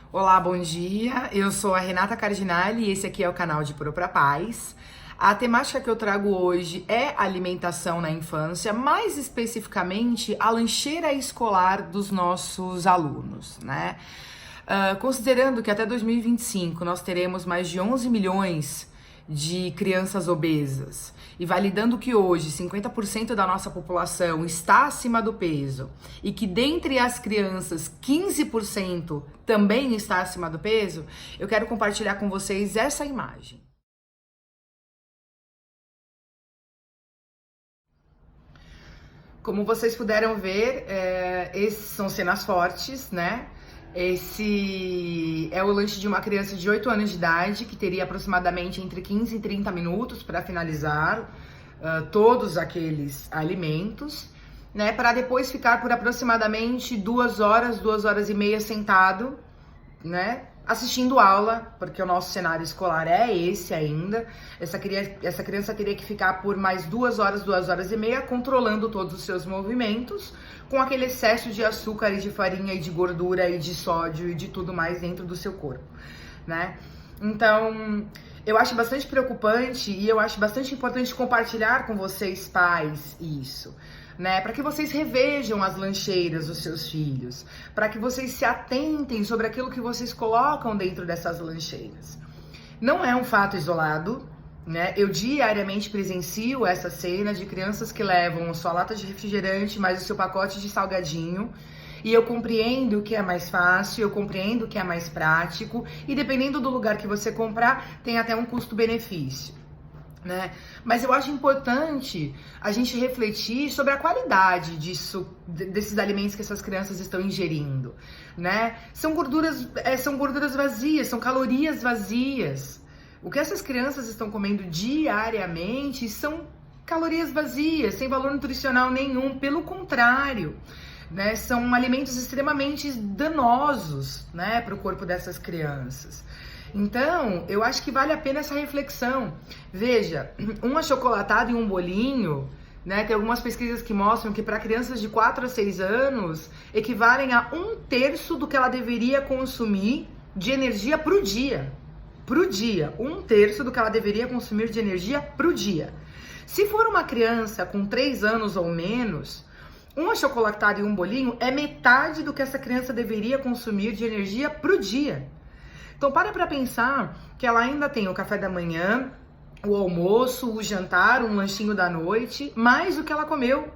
Olá, bom dia. Eu sou a Renata Cardinale e esse aqui é o canal de Pro pra Paz. A temática que eu trago hoje é alimentação na infância, mais especificamente a lancheira escolar dos nossos alunos, né? Considerando que até 2025 nós teremos mais de 11 milhões de crianças obesas e validando que hoje 50% da nossa população está acima do peso e que dentre as crianças 15% também está acima do peso, eu quero compartilhar com vocês essa imagem. Como vocês puderam ver, esses são cenas fortes, né? Esse é o lanche de uma criança de 8 anos de idade, que teria aproximadamente entre 15 e 30 minutos para finalizar todos aqueles alimentos, né? Para depois ficar por aproximadamente 2 horas e meia sentado, né? Assistindo aula, porque o nosso cenário escolar é esse ainda. Essa criança teria que ficar por mais 2 horas e meia, controlando todos os seus movimentos, com aquele excesso de açúcar e de farinha e de gordura e de sódio e de tudo mais dentro do seu corpo, né? Então, eu acho bastante preocupante e eu acho bastante importante compartilhar com vocês, pais, isso, né? Para que vocês revejam as lancheiras dos seus filhos, para que vocês se atentem sobre aquilo que vocês colocam dentro dessas lancheiras. Não é um fato isolado, né? Eu diariamente presencio essa cena de crianças que levam sua lata de refrigerante mais o seu pacote de salgadinho. E eu compreendo que é mais fácil, eu compreendo que é mais prático e dependendo do lugar que você comprar, tem até um custo-benefício, né? Mas eu acho importante a gente refletir sobre a qualidade desses alimentos que essas crianças estão ingerindo, né? São gorduras vazias, são calorias vazias. O que essas crianças estão comendo diariamente são calorias vazias, sem valor nutricional nenhum, pelo contrário, né? São alimentos extremamente danosos, né, para o corpo dessas crianças. Então, eu acho que vale a pena essa reflexão. Veja, um achocolatado e um bolinho, né? Tem algumas pesquisas que mostram que para crianças de 4 a 6 anos equivalem a 1/3 do que ela deveria consumir de energia pro dia. Pro dia. 1/3 do que ela deveria consumir de energia pro dia. Se for uma criança com 3 anos ou menos, um achocolatado e um bolinho é metade do que essa criança deveria consumir de energia pro dia. Então para pensar que ela ainda tem o café da manhã, o almoço, o jantar, um lanchinho da noite, mais o que ela comeu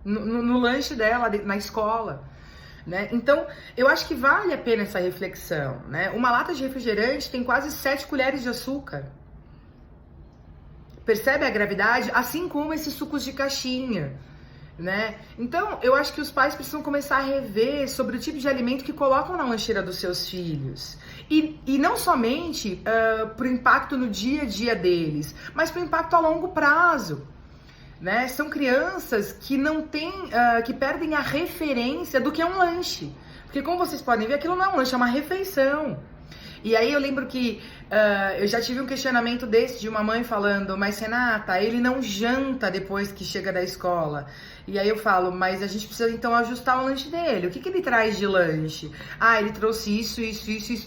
no lanche dela na escola, né? Então eu acho que vale a pena essa reflexão, né? Uma lata de refrigerante tem quase 7 colheres de açúcar. Percebe a gravidade? Assim como esses sucos de caixinha, né? Então, eu acho que os pais precisam começar a rever sobre o tipo de alimento que colocam na lancheira dos seus filhos. E não somente pro impacto no dia a dia deles, mas pro impacto a longo prazo, né? São crianças que não têm, que perdem a referência do que é um lanche. Porque como vocês podem ver, aquilo não é um lanche, é uma refeição. E aí eu lembro que eu já tive um questionamento desse de uma mãe falando, mas Renata, ele não janta depois que chega da escola. E aí eu falo, mas a gente precisa então ajustar o lanche dele. O que ele traz de lanche? Ah, ele trouxe isso.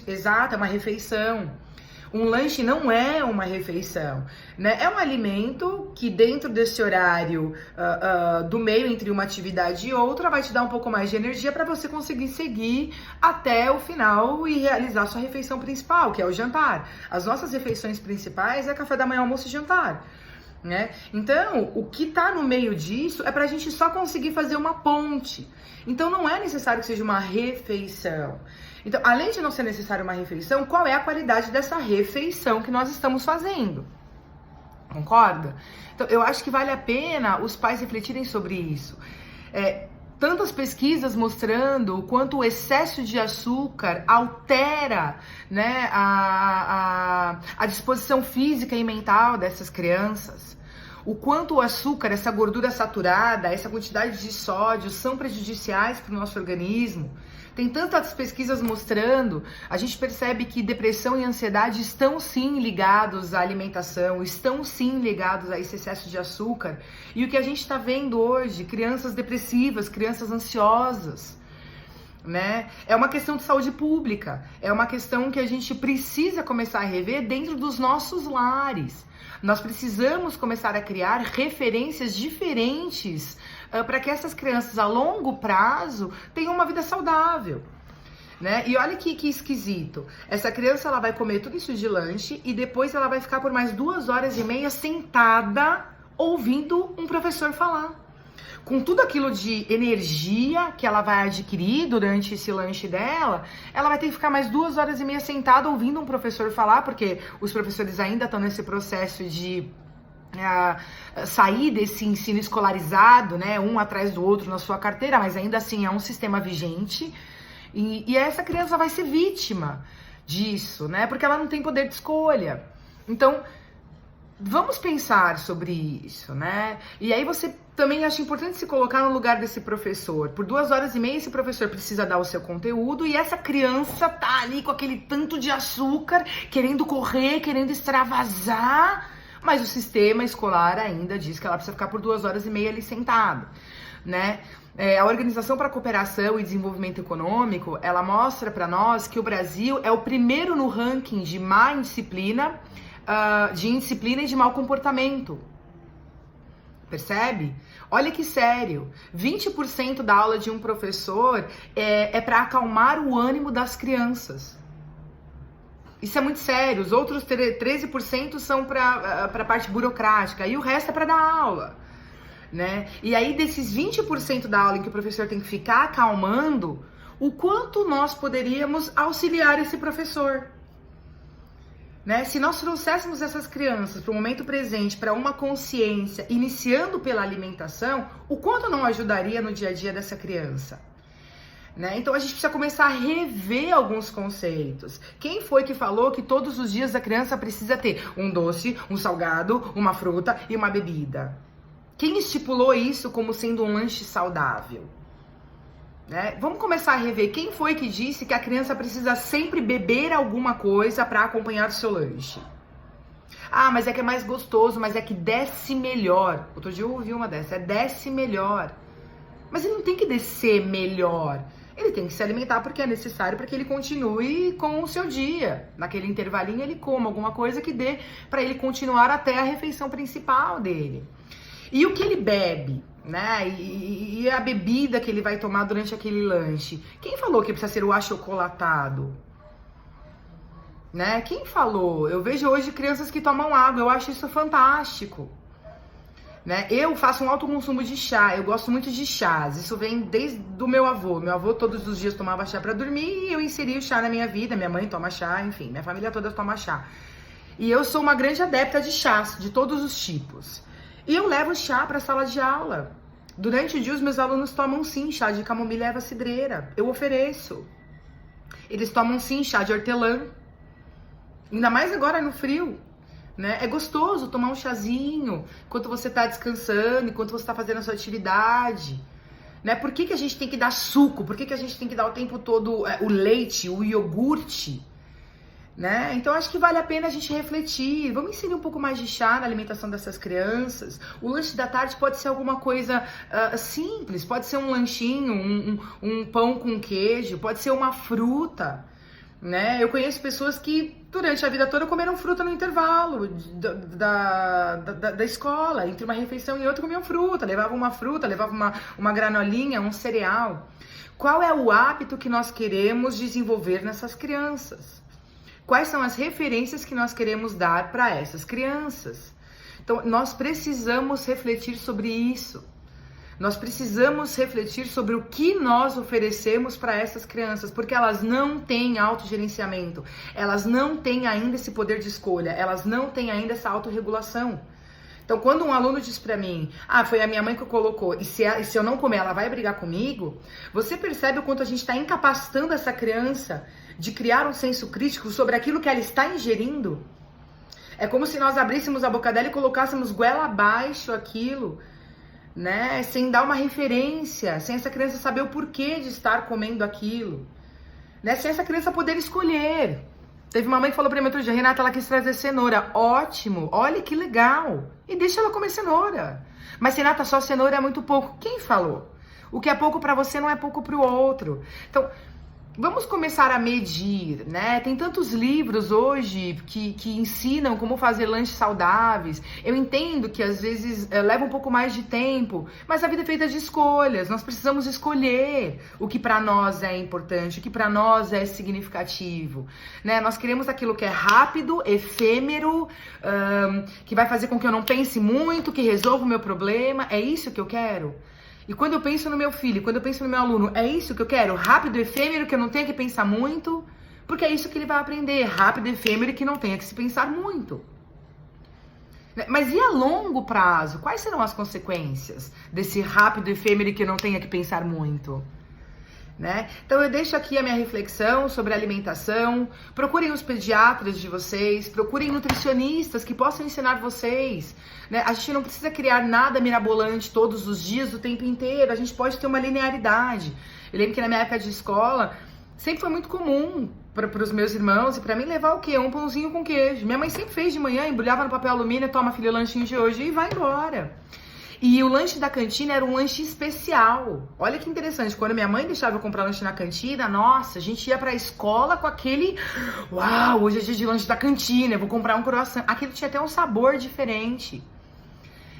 Exato, é uma refeição. Um lanche não é uma refeição, né? É um alimento que dentro desse horário do meio entre uma atividade e outra vai te dar um pouco mais de energia para você conseguir seguir até o final e realizar sua refeição principal, que é o jantar. As nossas refeições principais é café da manhã, almoço e jantar, né? Então, o que tá no meio disso é pra gente só conseguir fazer uma ponte. Então, não é necessário que seja uma refeição. Então, além de não ser necessário uma refeição, qual é a qualidade dessa refeição que nós estamos fazendo? Concorda? Então, eu acho que vale a pena os pais refletirem sobre isso. Tantas pesquisas mostrando o quanto o excesso de açúcar altera, né, a disposição física e mental dessas crianças. O quanto o açúcar, essa gordura saturada, essa quantidade de sódio são prejudiciais para o nosso organismo. Tem tantas pesquisas mostrando, a gente percebe que depressão e ansiedade estão sim ligados à alimentação, estão sim ligados a esse excesso de açúcar. E o que a gente está vendo hoje, crianças depressivas, crianças ansiosas, né? É uma questão de saúde pública, é uma questão que a gente precisa começar a rever dentro dos nossos lares. Nós precisamos começar a criar referências diferentes para que essas crianças a longo prazo tenham uma vida saudável. Né? E olha que esquisito. Essa criança ela vai comer tudo isso de lanche e depois ela vai ficar por mais 2 horas e meia sentada ouvindo um professor falar. Com tudo aquilo de energia que ela vai adquirir durante esse lanche dela, ela vai ter que ficar mais 2 horas e meia sentada ouvindo um professor falar, porque os professores ainda estão nesse processo de sair desse ensino escolarizado, né, um atrás do outro na sua carteira, mas ainda assim é um sistema vigente. E essa criança vai ser vítima disso, né? Porque ela não tem poder de escolha. Então, vamos pensar sobre isso, né? E aí você também acha importante se colocar no lugar desse professor. Por 2 horas e meia esse professor precisa dar o seu conteúdo e essa criança tá ali com aquele tanto de açúcar, querendo correr, querendo extravasar, mas o sistema escolar ainda diz que ela precisa ficar por 2 horas e meia ali sentada, né? A Organização para a Cooperação e Desenvolvimento Econômico, ela mostra para nós que o Brasil é o primeiro no ranking de má indisciplina, de indisciplina e de mau comportamento. Percebe? Olha que sério, 20% da aula de um professor é para acalmar o ânimo das crianças. Isso é muito sério, os outros 13% são para a parte burocrática e o resto é para dar aula. Né? E aí desses 20% da aula em que o professor tem que ficar acalmando, o quanto nós poderíamos auxiliar esse professor, né? Se nós trouxéssemos essas crianças para o momento presente, para uma consciência, iniciando pela alimentação, o quanto não ajudaria no dia a dia dessa criança, né? Então a gente precisa começar a rever alguns conceitos. Quem foi que falou que todos os dias a criança precisa ter um doce, um salgado, uma fruta e uma bebida? Quem estipulou isso como sendo um lanche saudável? Né? Vamos começar a rever quem foi que disse que a criança precisa sempre beber alguma coisa para acompanhar o seu lanche. Ah, mas é que é mais gostoso, mas é que desce melhor. Outro dia eu ouvi uma dessa, desce melhor. Mas ele não tem que descer melhor. Ele tem que se alimentar porque é necessário para que ele continue com o seu dia. Naquele intervalinho ele coma alguma coisa que dê para ele continuar até a refeição principal dele. E o que ele bebe, né? E a bebida que ele vai tomar durante aquele lanche. Quem falou que precisa ser o achocolatado? Né? Quem falou? Eu vejo hoje crianças que tomam água, eu acho isso fantástico. Né? Eu faço um alto consumo de chá, eu gosto muito de chás. Isso vem desde o meu avô. Meu avô todos os dias tomava chá para dormir e eu inseri o chá na minha vida. Minha mãe toma chá, enfim, minha família toda toma chá. E eu sou uma grande adepta de chás, de todos os tipos. E eu levo chá para a sala de aula. Durante o dia, os meus alunos tomam sim chá de camomila e erva cidreira. Eu ofereço. Eles tomam sim chá de hortelã. Ainda mais agora no frio. Né? É gostoso tomar um chazinho enquanto você está descansando, enquanto você está fazendo a sua atividade. Né? Por que a gente tem que dar suco? Por que a gente tem que dar o tempo todo o leite, o iogurte? Né? Então acho que vale a pena a gente refletir. Vamos inserir um pouco mais de chá na alimentação dessas crianças. O lanche da tarde pode ser alguma coisa simples, pode ser um lanchinho, um pão com queijo, pode ser uma fruta, né? Eu conheço pessoas que durante a vida toda comeram fruta no intervalo da escola, entre uma refeição e outra comiam fruta, levavam uma granolinha, um cereal. Qual é o hábito que nós queremos desenvolver nessas crianças? Quais são as referências que nós queremos dar para essas crianças? Então, nós precisamos refletir sobre isso. Nós precisamos refletir sobre o que nós oferecemos para essas crianças, porque elas não têm autogerenciamento, elas não têm ainda esse poder de escolha, elas não têm ainda essa autorregulação. Então, quando um aluno diz para mim, foi a minha mãe que colocou, e se eu não comer, ela vai brigar comigo, você percebe o quanto a gente está incapacitando essa criança de criar um senso crítico sobre aquilo que ela está ingerindo? É como se nós abríssemos a boca dela e colocássemos goela abaixo aquilo, né? Sem dar uma referência, sem essa criança saber o porquê de estar comendo aquilo, né? Sem essa criança poder escolher. Teve uma mãe que falou pra mim outro dia, Renata, ela quis trazer cenoura. Ótimo, olha que legal. E deixa ela comer cenoura. Mas Renata, só cenoura é muito pouco. Quem falou? O que é pouco para você não é pouco para o outro. Então, vamos começar a medir, né? Tem tantos livros hoje que ensinam como fazer lanches saudáveis. Eu entendo que às vezes leva um pouco mais de tempo, mas a vida é feita de escolhas. Nós precisamos escolher o que para nós é importante, o que para nós é significativo, né? Nós queremos aquilo que é rápido, efêmero, que vai fazer com que eu não pense muito, que resolva o meu problema. É isso que eu quero? E quando eu penso no meu filho, quando eu penso no meu aluno, é isso que eu quero? Rápido, efêmero, que eu não tenha que pensar muito? Porque é isso que ele vai aprender, rápido, efêmero, que não tenha que se pensar muito. Mas e a longo prazo? Quais serão as consequências desse rápido, efêmero, que eu não tenha que pensar muito? Né? Então eu deixo aqui a minha reflexão sobre alimentação. Procurem os pediatras de vocês, procurem nutricionistas que possam ensinar vocês, né? A gente não precisa criar nada mirabolante todos os dias, o tempo inteiro. A gente pode ter uma linearidade. Eu lembro que na minha época de escola sempre foi muito comum para os meus irmãos e para mim levar o quê? Um pãozinho com queijo. Minha mãe sempre fez de manhã, embrulhava no papel alumínio, toma filho o lanchinho de hoje e vai embora. E o lanche da cantina era um lanche especial. Olha que interessante, quando minha mãe deixava eu comprar lanche na cantina, nossa, a gente ia pra escola com aquele... Uau, hoje é dia de lanche da cantina, eu vou comprar um croissant. Aquilo tinha até um sabor diferente.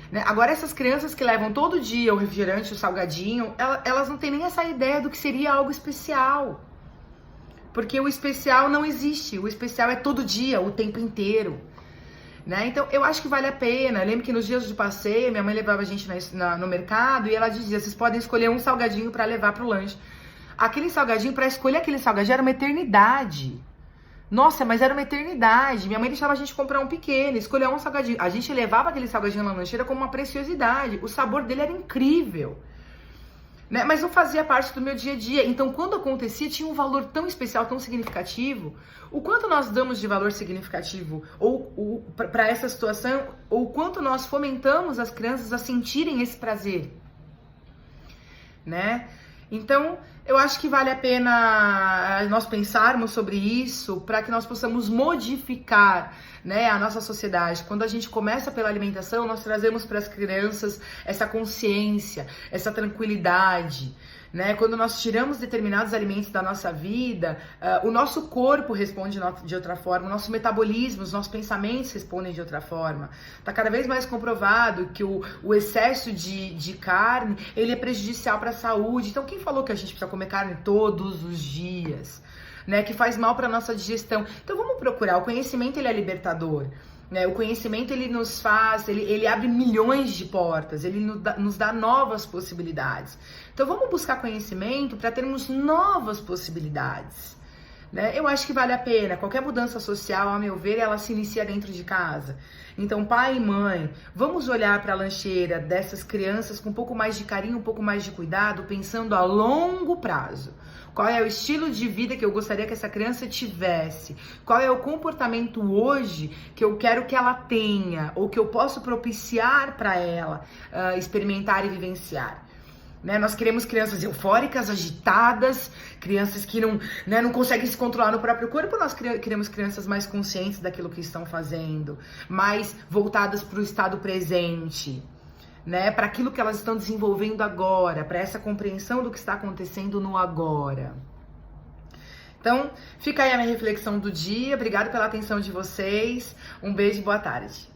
Né? Agora essas crianças que levam todo dia o refrigerante, o salgadinho, elas não têm nem essa ideia do que seria algo especial. Porque o especial não existe, o especial é todo dia, o tempo inteiro. Né? Então, eu acho que vale a pena. Eu lembro que nos dias de passeio, minha mãe levava a gente no mercado e ela dizia, vocês podem escolher um salgadinho para levar pro lanche. Aquele salgadinho, para escolher aquele salgadinho, era uma eternidade. Nossa, mas era uma eternidade. Minha mãe deixava a gente comprar um pequeno, escolher um salgadinho. A gente levava aquele salgadinho na lancheira como uma preciosidade. O sabor dele era incrível. Né? Mas não fazia parte do meu dia a dia. Então, quando acontecia, tinha um valor tão especial, tão significativo. O quanto nós damos de valor significativo para essa situação, ou o quanto nós fomentamos as crianças a sentirem esse prazer. Né? Então, eu acho que vale a pena nós pensarmos sobre isso para que nós possamos modificar, né, a nossa sociedade. Quando a gente começa pela alimentação, nós trazemos para as crianças essa consciência, essa tranquilidade. Né? Quando nós tiramos determinados alimentos da nossa vida, o nosso corpo responde de outra forma, o nosso metabolismo, os nossos pensamentos respondem de outra forma. Está cada vez mais comprovado que o excesso de carne, ele é prejudicial para a saúde. Então, quem falou que a gente precisa comer carne todos os dias? Né? Que faz mal para a nossa digestão. Então, vamos procurar. O conhecimento, ele é libertador. Né? O conhecimento, ele nos faz, ele abre milhões de portas, ele nos dá novas possibilidades. Então vamos buscar conhecimento para termos novas possibilidades. Né? Eu acho que vale a pena. Qualquer mudança social, a meu ver, ela se inicia dentro de casa. Então, pai e mãe, vamos olhar para a lancheira dessas crianças com um pouco mais de carinho, um pouco mais de cuidado, pensando a longo prazo. Qual é o estilo de vida que eu gostaria que essa criança tivesse? Qual é o comportamento hoje que eu quero que ela tenha? Ou que eu posso propiciar para ela experimentar e vivenciar? Né? Nós queremos crianças eufóricas, agitadas, crianças que não conseguem se controlar no próprio corpo. Nós queremos crianças mais conscientes daquilo que estão fazendo, mais voltadas para o estado presente. Né, para aquilo que elas estão desenvolvendo agora, para essa compreensão do que está acontecendo no agora. Então, fica aí a minha reflexão do dia. Obrigada pela atenção de vocês. Um beijo e boa tarde.